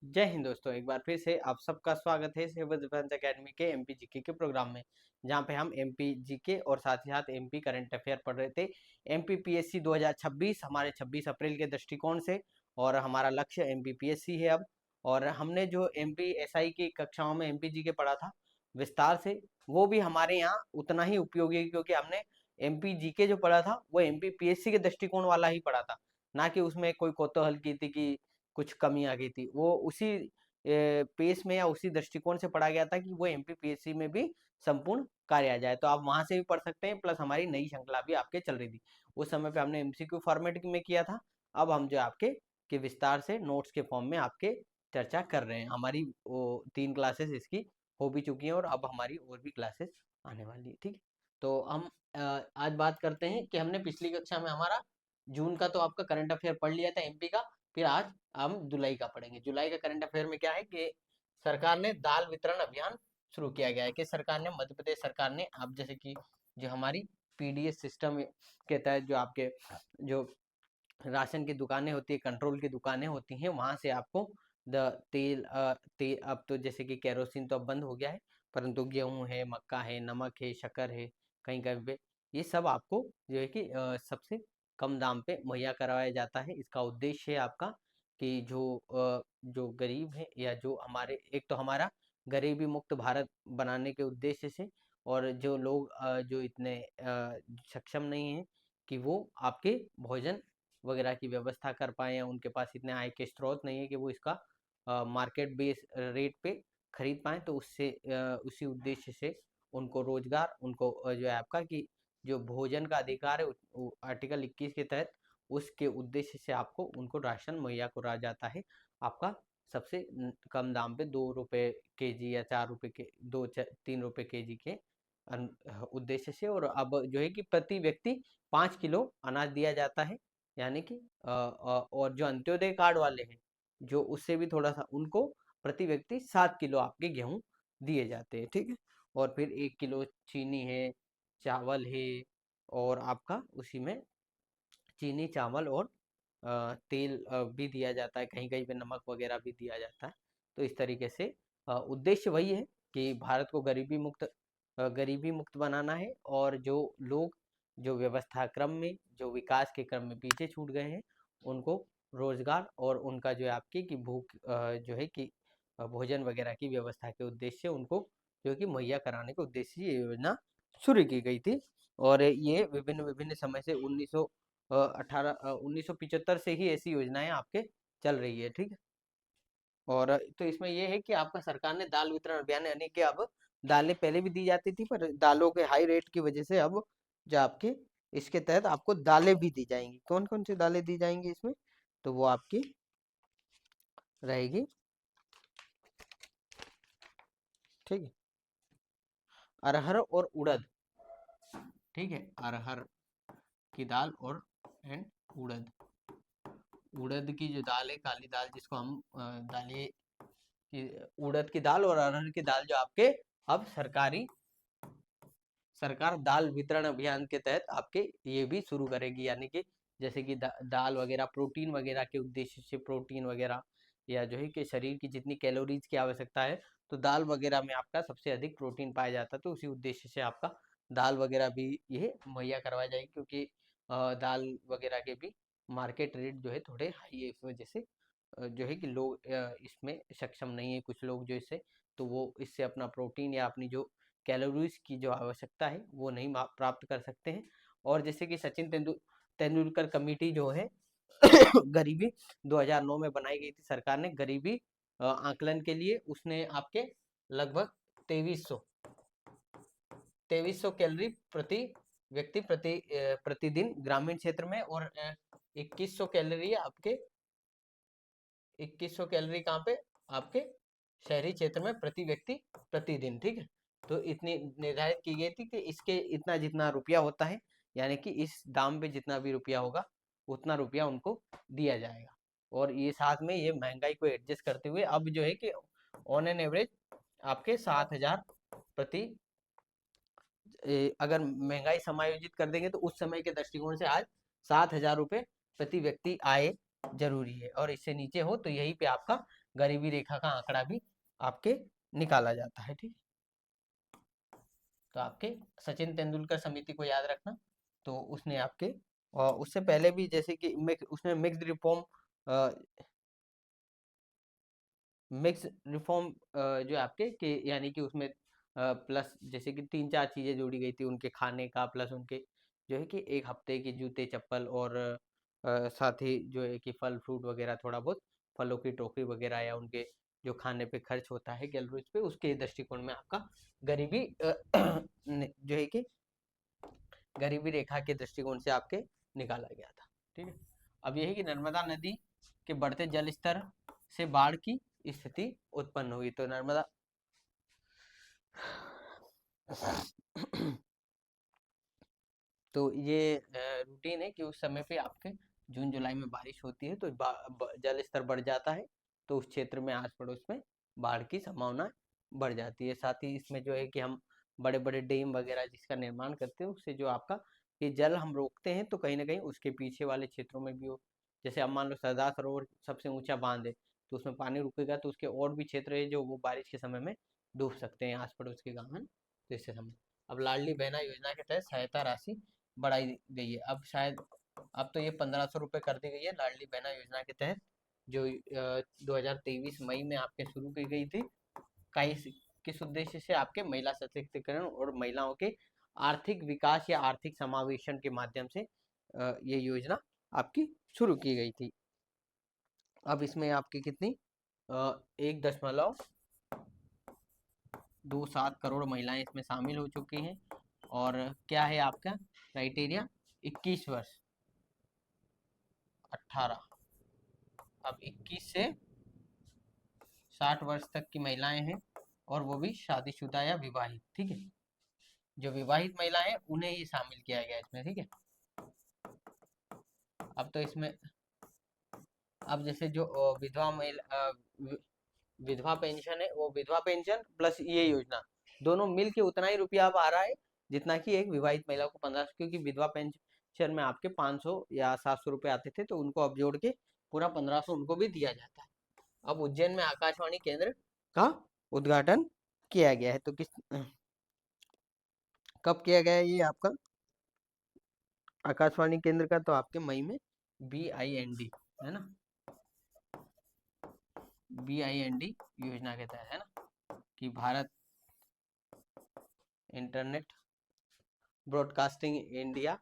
जय हिंद दोस्तों, एक बार फिर से आप सबका स्वागत है सिविल डिफेंस एकेडमी के एमपी जीके के प्रोग्राम में, जहां पे हम एमपी जीके और साथ ही साथ एमपी करंट अफेयर पढ़ रहे थे। एमपी पीएससी 2026 हमारे 26 अप्रैल के दृष्टिकोण से, और हमारा लक्ष्य एमपी पीएससी है अब। और हमने जो एमपी एसआई की कक्षाओं में एमपी जीके पढ़ा था विस्तार से, वो भी हमारे यहाँ उतना ही उपयोगी है, क्योंकि हमने एमपी जीके जो पढ़ा था वो एमपी पीएससी के दृष्टिकोण वाला ही पढ़ा था, ना कि उसमें कोई कौतूहल की थी कि कुछ कमी आ गई थी। वो उसी पेस में या उसी दृष्टिकोण से पढ़ा गया था कि वो एमपीपीएससी में भी संपूर्ण कार्य आ जाए। तो आप वहां से भी पढ़ सकते हैं, प्लस हमारी नई श्रृंखला भी आपके चल रही थी। उस समय पे हमने एमसीक्यू फॉर्मेट में किया था। अब हम जो आपके के विस्तार से नोट्स के फॉर्म में आपके चर्चा कर रहे हैं। हमारी वो 3 क्लासेस इसकी हो भी चुकी हैं, और अब हमारी और भी क्लासेस आने वाली है। ठीक है, तो हम आज बात करते हैं कि हमने पिछली कक्षा में हमारा जून का तो आपका करंट अफेयर पढ़ लिया था एमपी का। फिर आज हम जुलाई का पढ़ेंगे। जुलाई का करंट अफेयर में क्या है कि सरकार ने दाल वितरण अभियान शुरू किया गया है। कि सरकार ने, मध्य प्रदेश सरकार ने, आप जैसे कि जो हमारी पीडीएस सिस्टम के तहत जो आपके जो राशन की दुकानें होती है, कंट्रोल की दुकानें होती हैं, वहां से आपको तेल अब तो जैसे कि केरोसिन तो अब बंद हो गया है, परंतु गेहूं है, मक्का है, नमक है, शक्कर है, कहीं कहीं पे ये सब आपको जो है कि सबसे कम दाम पे मुहैया करवाया जाता है। इसका उद्देश्य है आपका कि जो गरीब है, या जो हमारे, एक तो हमारा गरीबी मुक्त भारत बनाने के उद्देश्य से, और जो लोग जो इतने सक्षम नहीं है कि वो आपके भोजन वगैरह की व्यवस्था कर पाए, या उनके पास इतने आय के स्रोत नहीं है कि वो इसका मार्केट बेस रेट पे खरीद पाए, तो उससे उसी उद्देश्य से उनको रोजगार, उनको जो है आपका कि जो भोजन का अधिकार है आर्टिकल 21 के तहत, उसके उद्देश्य से आपको उनको राशन मुहैया कराया जाता है। आपका सबसे कम दाम पे 2 रुपए केजी या 4 रुपए के 3 रुपए केजी के उद्देश्य से। और अब जो है कि प्रति व्यक्ति 5 किलो अनाज दिया जाता है, यानी कि और जो अंत्योदय कार्ड वाले हैं, जो उससे भी थोड़ा सा, उनको प्रति व्यक्ति 7 किलो आपके गेहूं दिए जाते हैं। ठीक है, और फिर 1 किलो चीनी है, चावल है, और आपका उसी में चीनी, चावल और तेल भी दिया जाता है, कहीं कहीं पे नमक वगैरह भी दिया जाता है। तो इस तरीके से उद्देश्य वही है कि भारत को गरीबी मुक्त बनाना है, और जो लोग जो व्यवस्था क्रम में, जो विकास के क्रम में पीछे छूट गए हैं, उनको रोजगार और उनका जो है आपकी कि भूख जो है कि भोजन वगैरह की व्यवस्था के उद्देश्य से उनको जो है कि मुहैया कराने के उद्देश्य से ये योजना शुरू की गई थी। और ये विभिन्न विभिन्न समय से 1975 से ही ऐसी योजनाएं आपके चल रही है। ठीक है, और तो इसमें ये है कि आपका सरकार ने दाल वितरण अभियान, यानी कि अब दालें पहले भी दी जाती थी, पर दालों के हाई रेट की वजह से अब जो आपके इसके तहत आपको दालें भी दी जाएंगी। कौन कौन सी दालें दी जाएंगी इसमें? तो वो आपकी रहेगी, ठीक है, अरहर और उड़द। ठीक है, अरहर की दाल और एंड उड़द। उड़द की जो दाल है, काली दाल जिसको हम दालें की, उड़द की दाल और अरहर की दाल जो आपके अब सरकार दाल वितरण अभियान के तहत आपके ये भी शुरू करेगी। यानी कि जैसे कि दाल वगैरह प्रोटीन वगैरह के उद्देश्य से, प्रोटीन वगैरह या जो है कि शरीर की जितनी कैलोरीज की आवश्यकता है, तो दाल वगैरह में आपका सबसे अधिक प्रोटीन पाया जाता है। तो उसी उद्देश्य से आपका दाल वगैरह भी ये मुहैया करवाई जाएगी, क्योंकि दाल वगैरह के भी मार्केट रेट जो है थोड़े हाई है। इस वजह से जो है कि लोग इसमें सक्षम नहीं है, कुछ लोग जो इससे, तो वो इससे अपना प्रोटीन या अपनी जो कैलोरीज की जो आवश्यकता है वो नहीं प्राप्त कर सकते हैं। और जैसे कि सचिन तेंदुलकर कमेटी जो है गरीबी 2009 में बनाई गई थी सरकार ने, गरीबी आकलन के लिए। उसने आपके लगभग 2300 कैलोरी प्रति व्यक्ति प्रतिदिन ग्रामीण क्षेत्र में, और 2100 कैलोरी आपके 2100 कैलोरी कहाँ पे? आपके शहरी क्षेत्र में प्रति व्यक्ति प्रतिदिन। ठीक है, तो इतनी निर्धारित की गई थी कि इसके इतना जितना रुपया होता है, यानी कि इस दाम पे जितना भी रुपया होगा उतना रुपया उनको दिया जाएगा। और ये साथ में ये महंगाई को एडजस्ट करते हुए अब जो है कि ऑन एन एवरेज आपके 7,000 प्रति, अगर महंगाई समायोजित कर देंगे तो उस समय के दृष्टिकोण से आज 7,000 रुपये प्रति व्यक्ति आय जरूरी है, और इससे नीचे हो तो यहीं पे आपका गरीबी रेखा का आंकड़ा भी आपके निकाला जाता है। ठीक, तो आपके सचिन तेंदुलकर समिति को याद रखना। तो उसने आपके, और उससे पहले भी जैसे कि उसने मिक्स्ड रिफॉर्म, जो आपके के यानी कि उसमें प्लस जैसे कि 3-4 चीज़ें जोड़ी गई थी, उनके खाने का प्लस उनके जो है कि एक हफ्ते के जूते चप्पल, और साथ ही जो है कि फल फ्रूट वगैरह, थोड़ा बहुत फलों की टोकरी वगैरह, या उनके जो खाने पे खर्च होता है कैलोरीज पे, उसके दृष्टिकोण में आपका गरीबी जो है कि गरीबी रेखा के दृष्टिकोण से आपके निकाला गया था। ठीक है, अब यही कि नर्मदा नदी के बढ़ते जल स्तर से बाढ़ की स्थिति उत्पन्न हुई। तो नर्मदा तो ये रूटीन है कि उस समय पे आपके जून जुलाई में बारिश होती है, तो जल स्तर बढ़ जाता है, तो उस क्षेत्र में आस पड़ोस में बाढ़ की संभावना बढ़ जाती है। साथ ही इसमें जो है कि हम बड़े बड़े डैम वगैरह जिसका निर्माण करते हैं, उससे जो आपका ये जल हम रोकते हैं, तो कहीं ना कहीं उसके पीछे वाले क्षेत्रों में भी हो, जैसे अब मान लो सरदार सरोवर सबसे ऊंचा बांध है, तो उसमें पानी रुकेगा, तो उसके और भी क्षेत्र है जो वो बारिश के समय में डूब सकते हैं, आस पड़ोस के गाँव है। तो इससे समय, अब लाडली बहना योजना के तहत सहायता राशि बढ़ाई गई है। अब शायद अब तो ये 1500 रुपये कर दी गई है लाडली बहना योजना के तहत, जो 2023 मई में आपके शुरू की गई थी। किस उद्देश्य से? आपके महिला सशक्तिकरण और महिलाओं के आर्थिक विकास या आर्थिक समावेशन के माध्यम से ये योजना आपकी शुरू की गई थी। अब इसमें आपकी कितनी 1.27 करोड़ महिलाएं इसमें शामिल हो चुकी हैं। और क्या है आपका क्राइटेरिया? 21 वर्ष 18, अब 21 से 60 वर्ष तक की महिलाएं हैं, और वो भी शादीशुदा या विवाहित। ठीक है, जो विवाहित महिलाएं हैं उन्हें ही शामिल किया गया इसमें। ठीक है, अब तो इसमें अब जैसे जो विधवा पेंशन है, वो विधवा पेंशन प्लस ये योजना दोनों मिल के उतना ही रुपया अब आ रहा है जितना कि एक विवाहित महिला को 1500, क्योंकि विधवा पेंशन में आपके 500 या 700 रुपये आते थे, तो उनको अब जोड़ के पूरा 1500 उनको भी दिया जाता है। अब उज्जैन में आकाशवाणी केंद्र का उद्घाटन किया गया है। तो कब किया गया है ये आपका आकाशवाणी केंद्र का? तो आपके मई में BIND है ना, BIND योजना के तहत है ना, कि भारत इंटरनेट ब्रॉडकास्टिंग इंडिया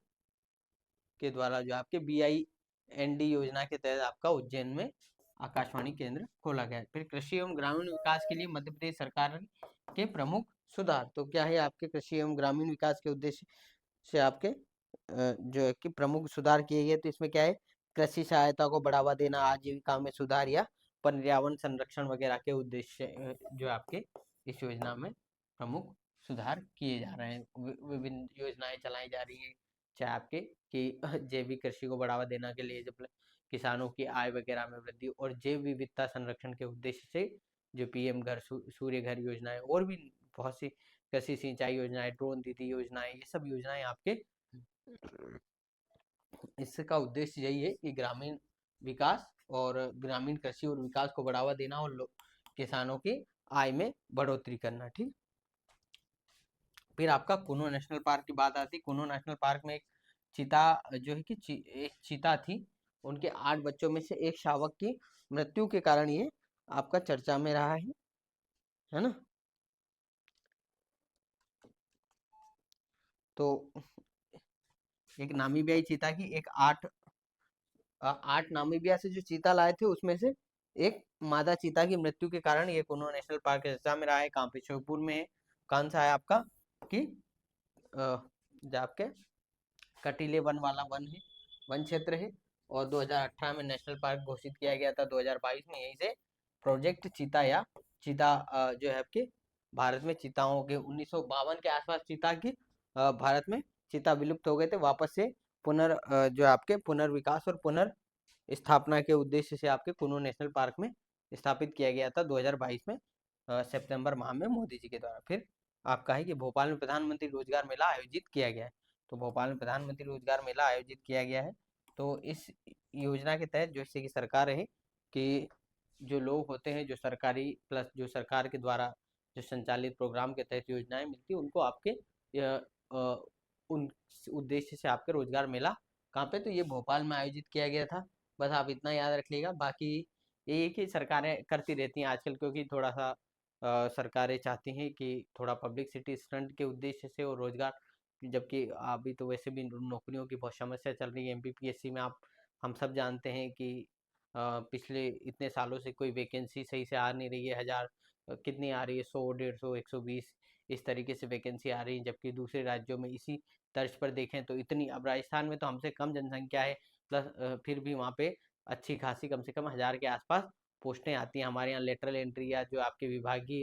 के द्वारा जो आपके BIND योजना के तहत आपका उज्जैन में आकाशवाणी केंद्र खोला गया है। फिर कृषि एवं ग्रामीण विकास के लिए मध्य प्रदेश सरकार के प्रमुख सुधार। तो क्या है आपके कृषि एवं ग्रामीण विकास के उद्देश्य से आपके जो है कि प्रमुख सुधार किए गए? तो इसमें क्या है, कृषि सहायता को बढ़ावा देना, आजीविका में सुधार या पर्यावरण संरक्षण वगैरह के उद्देश्य जो आपके इस योजना में प्रमुख सुधार किए जा रहे हैं। विभिन्न योजनाएं चलाई जा रही हैं, चाहे आपके कि जैविक कृषि को बढ़ावा देने के लिए, जब किसानों की आय वगैरह में वृद्धि, और जैव विविधता संरक्षण के उद्देश्य से जो PM घर सूर्य घर योजनाएं, और भी बहुत सी कृषि सिंचाई योजनाएं, ड्रोन दीदी योजनाएं, ये सब योजनाएं आपके इसका उद्देश्य यही है कि ग्रामीण विकास और ग्रामीण कृषि और विकास को बढ़ावा देना, और किसानों की आय में बढ़ोतरी करना। ठीक, फिर आपका कुनो नेशनल पार्क की बात आती है। कुनो नेशनल पार्क में एक चीता जो है कि एक चीता थी, उनके 8 बच्चों में से एक शावक की मृत्यु के कारण ये आपका चर्चा में रहा है ना। तो एक नामीबियाई चीता की एक 8 नामीबिया से जो चीता लाए थे, उसमें से एक मादा चीता की मृत्यु के कारण ये कुनो नेशनल पार्क चर्चा में रहा है। कहाँ पे? श्योपुर में है। कौन सा है आपका कि जो आपके कटीले वन वाला वन क्षेत्र है, और 2018 में नेशनल पार्क घोषित किया गया था। 2022 में यहीं से प्रोजेक्ट चीता या चीता जो है आपके भारत में चीताओं के 1952 के आसपास चीता की भारत में चीता विलुप्त हो गए थे, वापस से जो आपके पुनर्विकास और पुनर्स्थापना के उद्देश्य से आपके कुनो नेशनल पार्क में स्थापित किया गया था 2022 में सितंबर माह में मोदी जी के द्वारा। फिर आपका है कि भोपाल में प्रधानमंत्री रोजगार मेला आयोजित किया गया है। तो भोपाल में प्रधानमंत्री रोजगार मेला आयोजित किया गया है। तो इस योजना के तहत जो कि सरकार है कि जो लोग होते हैं, जो सरकारी प्लस जो सरकार के द्वारा जो संचालित प्रोग्राम के तहत योजनाएं मिलती है, उनको आपके उन उद्देश्य से आपके रोजगार मेला कहाँ पे, तो ये भोपाल में आयोजित किया गया था। बस आप इतना याद रख लीजिएगा। बाकी ये है कि सरकारें करती रहती हैं आजकल, क्योंकि थोड़ा सा सरकारें चाहती हैं कि थोड़ा पब्लिसिटी स्टंट के उद्देश्य से और रोजगार, जबकि अभी तो वैसे भी नौकरियों की बहुत समस्या चल रही है एमपीपीएससी में। आप हम सब जानते हैं कि पिछले इतने सालों से कोई वैकेंसी सही से आ नहीं रही है। हजार कितनी आ रही है, 100, 150, 120 इस तरीके से वैकेंसी आ रही है, जबकि दूसरे राज्यों में इसी तर्ज पर देखें तो इतनी, अब राजस्थान में तो हमसे कम जनसंख्या है, प्लस फिर भी वहाँ पे अच्छी खासी कम से कम 1000 के आसपास पोस्टें आती हैं। हमारे यहाँ लेटरल एंट्री या जो आपके विभागीय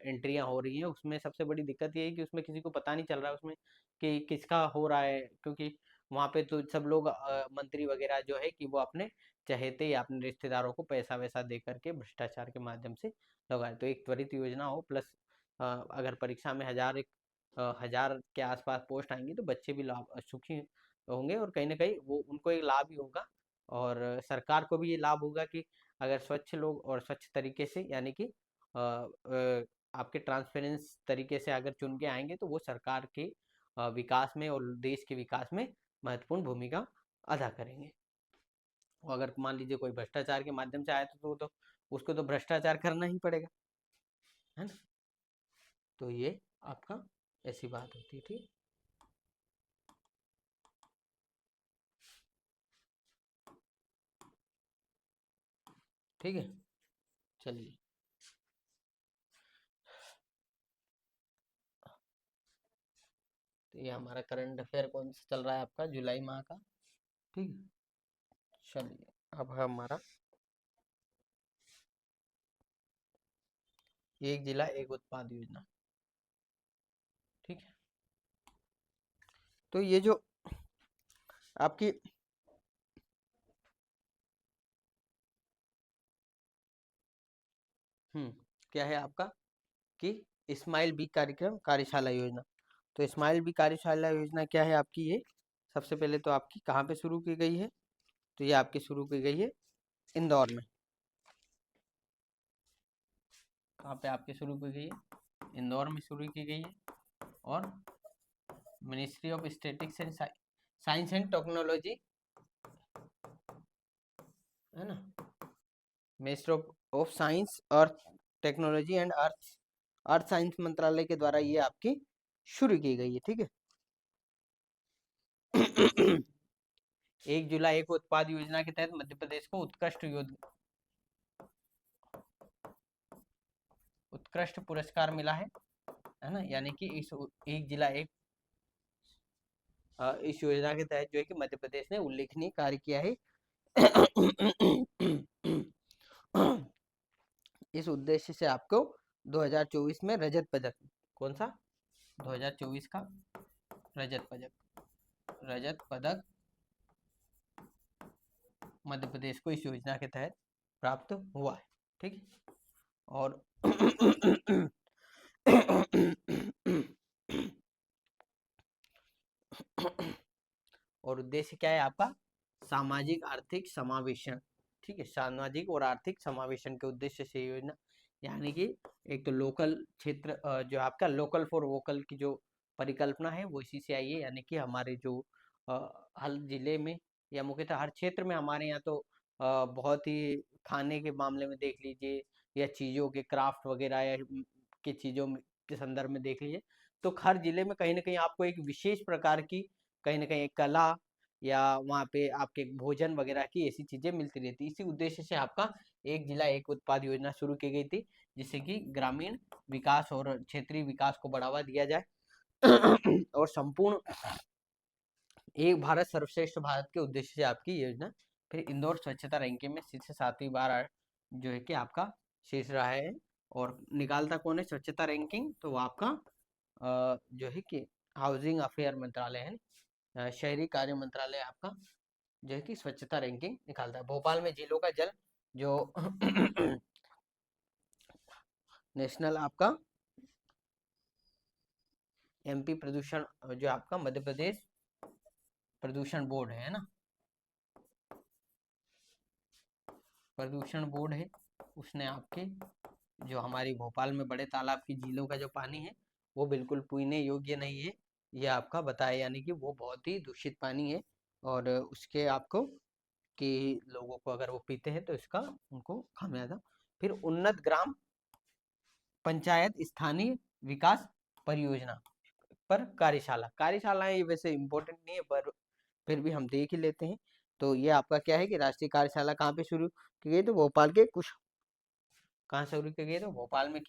एंट्रियाँ हो रही हैं, उसमें सबसे बड़ी दिक्कत ये है कि उसमें किसी को पता नहीं चल रहा है उसमें कि किसका हो रहा है, क्योंकि वहाँ पे तो सब लोग मंत्री वगैरह जो है कि वो अपने चहेते या अपने रिश्तेदारों को पैसा वैसा दे करके भ्रष्टाचार के माध्यम से लगाए। तो एक त्वरित योजना हो, प्लस अगर परीक्षा में 1000 के आसपास पोस्ट आएंगी तो बच्चे भी लाभ सुखी होंगे, और कहीं ना कहीं वो उनको एक लाभ ही होगा, और सरकार को भी ये लाभ होगा कि अगर स्वच्छ लोग और स्वच्छ तरीके से, यानी कि आपके ट्रांसपेरेंस तरीके से अगर चुन के आएंगे, तो वो सरकार के विकास में और देश के विकास में महत्वपूर्ण भूमिका अदा करेंगे। और अगर मान लीजिए कोई भ्रष्टाचार के माध्यम से आया तो उसको तो भ्रष्टाचार करना ही पड़ेगा, है ना। तो ये आपका ऐसी बात होती है, ठीक। ठीक है, चलिए। तो ये हमारा करंट अफेयर कौन सा चल रहा है आपका, जुलाई माह का, ठीक है। चलिए, अब हमारा एक जिला एक उत्पाद योजना, ठीक है। तो ये जो आपकी क्या है आपका कि स्माइल बी कार्यक्रम कार्यशाला योजना। तो स्माइल बी कार्यशाला योजना क्या है आपकी, ये सबसे पहले तो आपकी कहाँ पे शुरू की गई है, तो ये आपकी शुरू की गई है इंदौर में। कहाँ पे आपकी शुरू की गई है, इंदौर में शुरू की गई है। और ministry of statics and science and technology, है ना, मिनिस्ट्री ऑफ साइंस और technology and earth earth science मंत्रालय के द्वारा ये आपकी शुरू की गई है, ठीक है। एक जुलाई एक उत्पाद योजना के तहत मध्य प्रदेश को उत्कृष्ट पुरस्कार मिला है ना, यानी कि इस एक जिला एक इस योजना के तहत जो है कि मध्य प्रदेश ने उल्लेखनीय कार्य किया है। इस उद्देश्य से आपको 2024 में रजत पदक, कौन सा, 2024 का रजत पदक मध्य प्रदेश को इस योजना के तहत प्राप्त हुआ है, ठीक है। और और उद्देश्य क्या है आपका, सामाजिक आर्थिक समावेशन, ठीक है, सामाजिक और आर्थिक समावेशन के उद्देश्य से योजना, यानी कि एक तो लोकल क्षेत्र, जो आपका लोकल फॉर वोकल की जो परिकल्पना है वो इसी से आई है, यानी कि हमारे जो हर जिले में या मुख्यतः हर क्षेत्र में, हमारे यहाँ तो बहुत ही खाने के मामले में देख लीजिए, या चीज़ों के क्राफ्ट वगैरह या के चीज़ों के संदर्भ में देख लीजिए, तो हर जिले में कहीं ना कहीं आपको एक विशेष प्रकार की, कहीं ना कहीं कला, या वहाँ पे आपके भोजन वगैरह की ऐसी चीजें मिलती रहती। इसी उद्देश्य से आपका एक जिला एक उत्पाद योजना शुरू की गई थी, जिससे कि ग्रामीण विकास और क्षेत्रीय विकास को बढ़ावा दिया जाए। और संपूर्ण एक भारत सर्वश्रेष्ठ भारत के उद्देश्य से आपकी योजना। फिर इंदौर स्वच्छता रैंकिंग में शीर्ष 7वीं बार जो है कि आपका शीर्ष रहा है। और निकालता कौन है स्वच्छता रैंकिंग, तो वो आपका जो है कि हाउसिंग अफेयर मंत्रालय है, शहरी कार्य मंत्रालय आपका जो है कि स्वच्छता रैंकिंग निकालता है। भोपाल में झीलों का जल जो नेशनल आपका एमपी प्रदूषण, जो आपका मध्य प्रदेश प्रदूषण बोर्ड है ना, प्रदूषण बोर्ड है, उसने आपके जो हमारी भोपाल में बड़े तालाब की झीलों का जो पानी है वो बिल्कुल पीने योग्य नहीं है, ये आपका बताया, यानी कि वो बहुत ही दूषित पानी है और उसके आपको कि लोगों को अगर वो पीते हैं तो इसका उनको खामियाजा। फिर उन्नत ग्राम पंचायत स्थानीय विकास परियोजना पर कार्यशाला। कार्यशालाएं ये वैसे इम्पोर्टेंट नहीं है पर फिर भी हम देख ही लेते हैं। तो ये आपका क्या है कि राष्ट्रीय कार्यशाला कहाँ पे शुरू की गई, तो भोपाल के कुछ कहाँ शुरू की गई, तो भोपाल में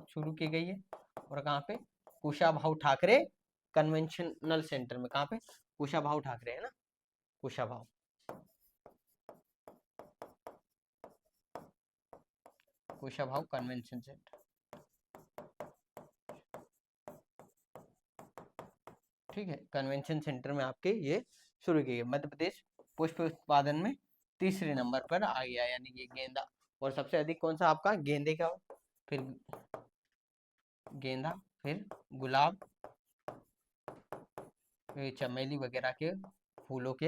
शुरू की गई है। और कहाँ पे, कुशाभाऊ ठाकरे कन्वेंशनल सेंटर में। कहाँ पे, कुशाभाऊ ठाकरे है ना, कुशाभाऊ कुशाभाऊ कन्वेंशन सेंटर, ठीक है, कन्वेंशन सेंटर में आपके ये शुरू की गई। मध्य प्रदेश पुष्प उत्पादन में तीसरे नंबर पर आ गया, यानी ये गेंदा। और सबसे अधिक कौन सा आपका, गेंदे का, फिर गेंदा, फिर गुलाब, फिर चमेली वगैरह के फूलों के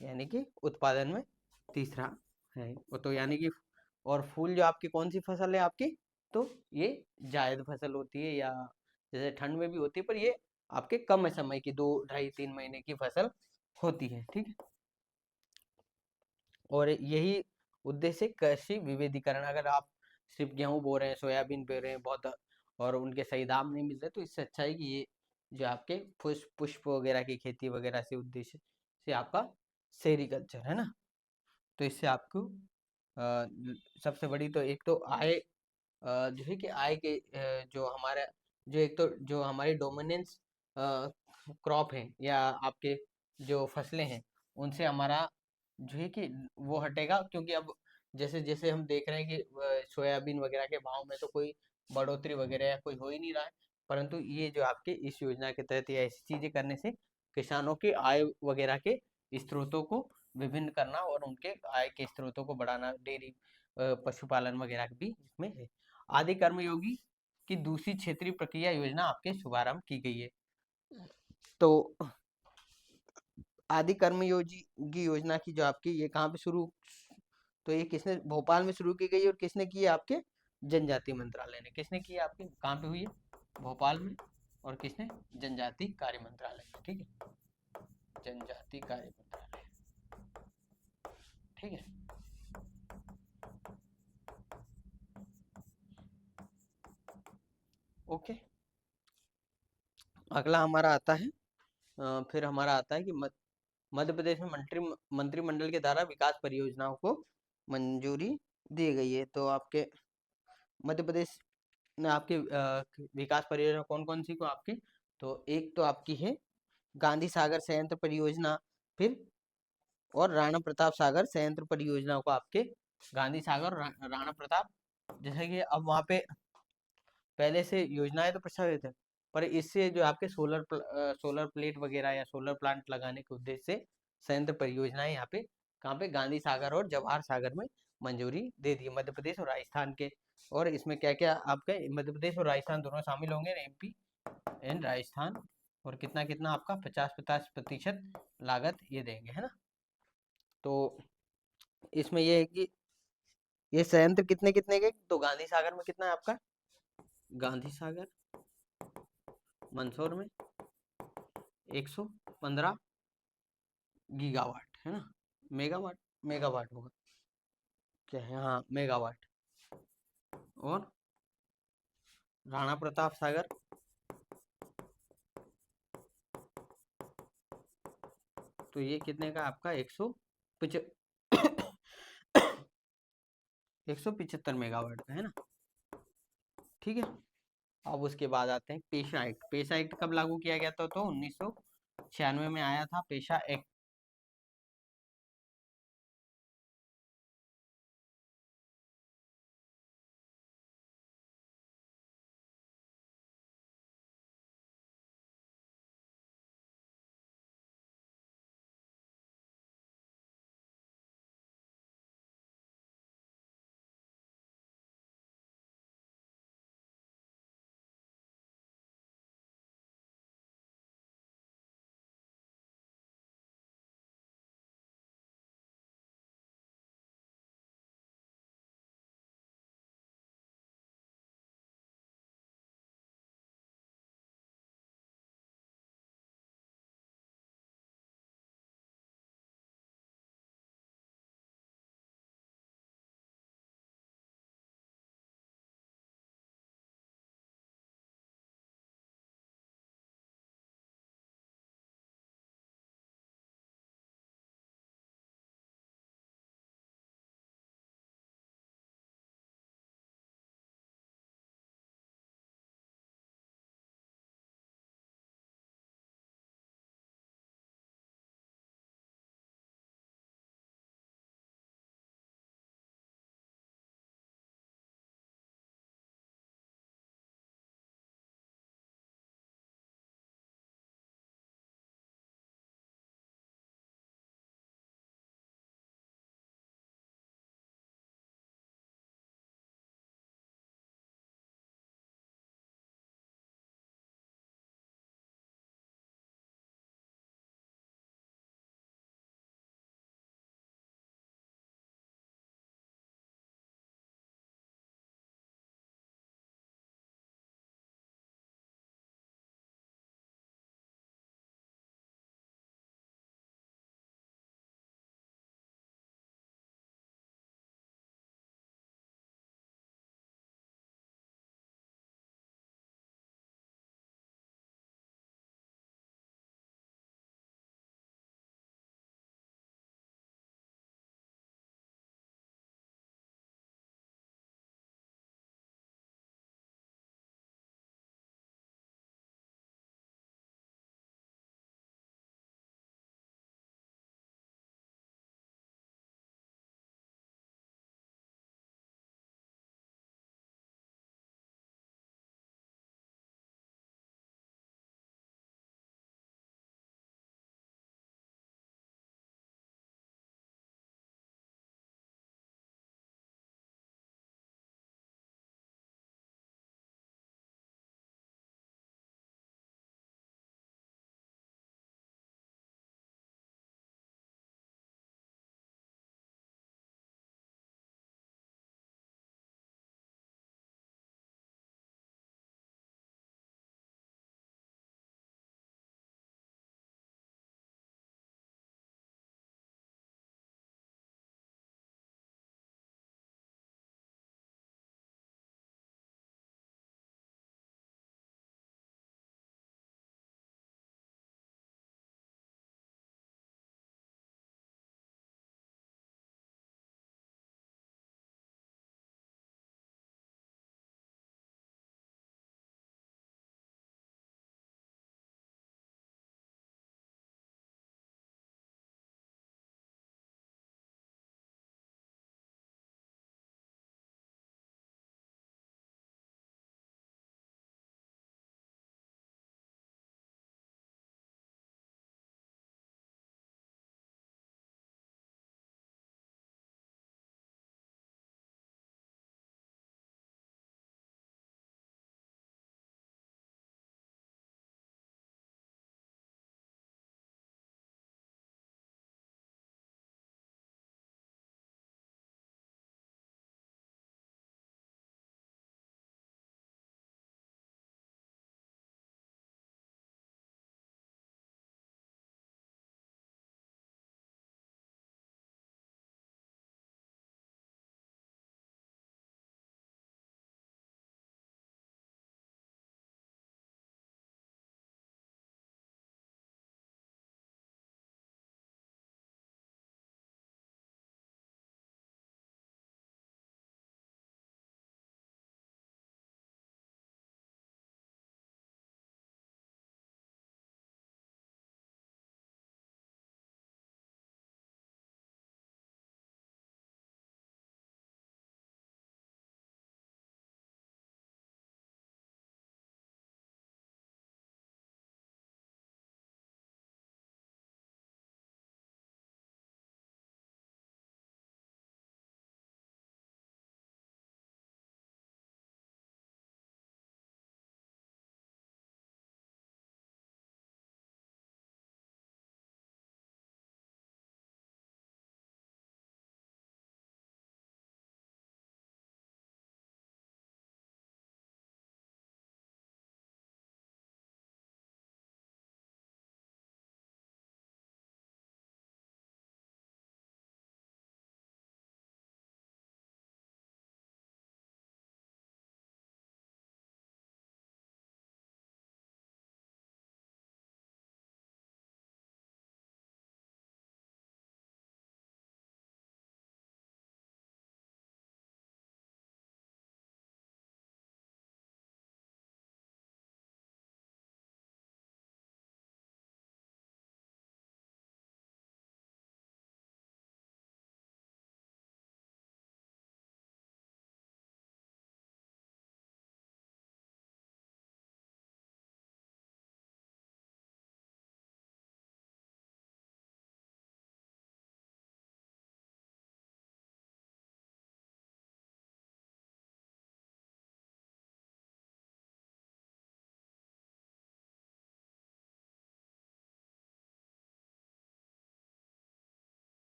यानी कि उत्पादन में तीसरा है वो। तो यानी कि और फूल जो आपकी कौन सी फसल है आपकी, तो ये जायद फसल होती है, या जैसे ठंड में भी होती है पर ये आपके कम समय की 2 ढाई 3 महीने की फसल होती है, ठीक है। और यही उद्देश्य कृषि विविधीकरण, अगर आप सिर्फ गेहूं बो रहे हैं, सोयाबीन बो रहे हैं बहुत और उनके सही दाम नहीं मिल रहे, तो इससे अच्छा है कि ये जो आपके पुष्प वगैरह की खेती वगैरह से उद्देश्य से आपका सेरिकल्चर है ना, तो इससे आपको सबसे बड़ी तो एक तो आय, जो है कि आय के जो हमारा जो एक तो जो हमारी डोमिनेंस क्रॉप है या आपके जो फसलें हैं उनसे हमारा जो है कि वो हटेगा, क्योंकि अब जैसे जैसे हम देख रहे हैं कि सोयाबीन वगैरह के भाव में तो कोई बढ़ोतरी वगैरह या कोई हो ही नहीं रहा है, परंतु ये जो आपके इस योजना के तहत या ऐसी चीजें करने से किसानों के आय वगैरह के स्रोतों को विभिन्न करना और उनके आय के स्रोतों को बढ़ाना, डेयरी पशुपालन वगैरह भी इसमें है। आदि कर्मयोगी की दूसरी क्षेत्रीय प्रक्रिया योजना आपके शुभारंभ की गई है। तो आदि कर्मयोगी योजना की जो आपकी ये कहाँ पे शुरू, तो ये किसने, भोपाल में शुरू की गई और किसने की है, आपके जनजाति मंत्रालय ने। किसने की है आपके, कहाँ पे हुई है, भोपाल में, और किसने, जनजाति कार्य मंत्रालय में, ठीक है, जनजाति कार्य मंत्रालय, ठीक है। ओके, अगला हमारा आता है फिर हमारा आता है कि मध्य प्रदेश में मंत्रिमंडल के द्वारा विकास परियोजनाओं को मंजूरी दी गई है। तो आपके मध्य प्रदेश में आपके विकास परियोजना कौन कौन सी को आपकी, तो एक तो आपकी है गांधी सागर संयंत्र परियोजना, फिर और राणा प्रताप सागर संयंत्र परियोजना को आपके, गांधी सागर और राणा प्रताप, जैसे कि अब वहाँ पे पहले से योजनाएं तो प्रस्तावित है, पर इससे जो आपके सोलर प्लेट वगैरह या सोलर प्लांट लगाने के उद्देश्य से संयंत्र परियोजनाएं यहाँ पे कहाँ पे, गांधी सागर और जवाहर सागर में मंजूरी दे दी मध्य प्रदेश और राजस्थान के। और इसमें क्या क्या आपके मध्य प्रदेश और राजस्थान दोनों शामिल होंगे, एमपी एंड राजस्थान, और कितना कितना आपका 50-50% लागत ये देंगे, है ना। तो इसमें ये है कि ये संयंत्र कितने कितने के, तो गांधी सागर में कितना है आपका, गांधी सागर मंदसौर में 115 गीगावाट है ना, मेगावाट, मेगावाट होगा क्या है, हाँ मेगावाट। और राणा प्रताप सागर तो ये कितने का आपका 175 मेगावाट का है ना, ठीक है। अब उसके बाद आते हैं पेशा एक्ट। पेशा एक्ट कब लागू किया गया था, तो 1996 में आया था पेशा एक्ट,